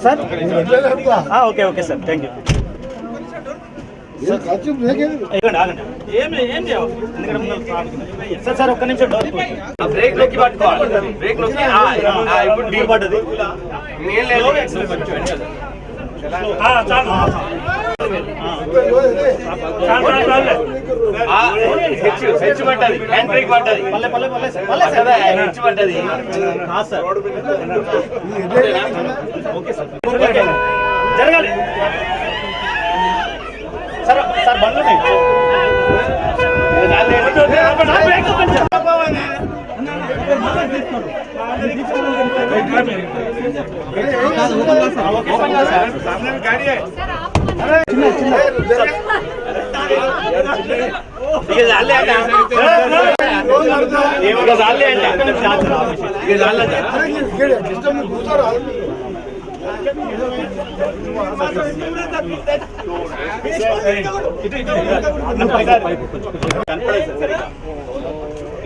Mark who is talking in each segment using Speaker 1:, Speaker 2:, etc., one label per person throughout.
Speaker 1: sir okay okay sir thank you sir sir ఒక్క నిమిషం
Speaker 2: break నొక్కి పట్టుకోవాలి బ్రేక్ నొక్కి ఇప్పుడు డీల్ పడ్డది హెచ్చు పడ్డది హ్యాండ్ బ్రేక్ పడ్డది హెచ్చు పడ్డది
Speaker 1: జరగాలి సార్ సార్ బండ్లు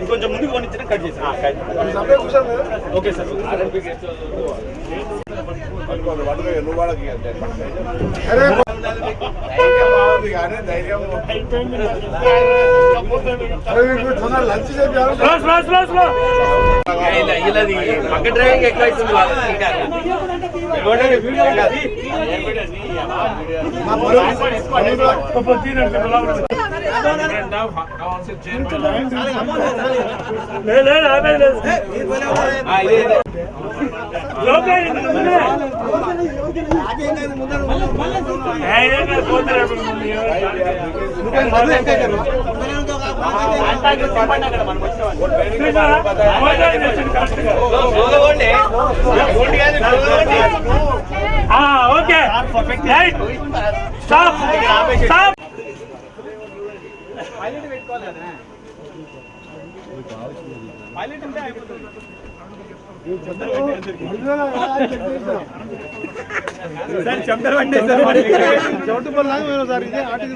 Speaker 1: ఇంకొంచెం ముందుకు కొనిచ్చిన కట్ చేసి ఓకే సార్
Speaker 2: పక్క డ్రైవింగ్ ఎక్కువ
Speaker 1: ఓకే స్టాప్ స్టాప్ పైలట్ అంటే అయిపోతుంది సార్ చెప్తారు అంటే సార్ చోటు పల్లాగా సార్ ఇదే ఆర్టీసీ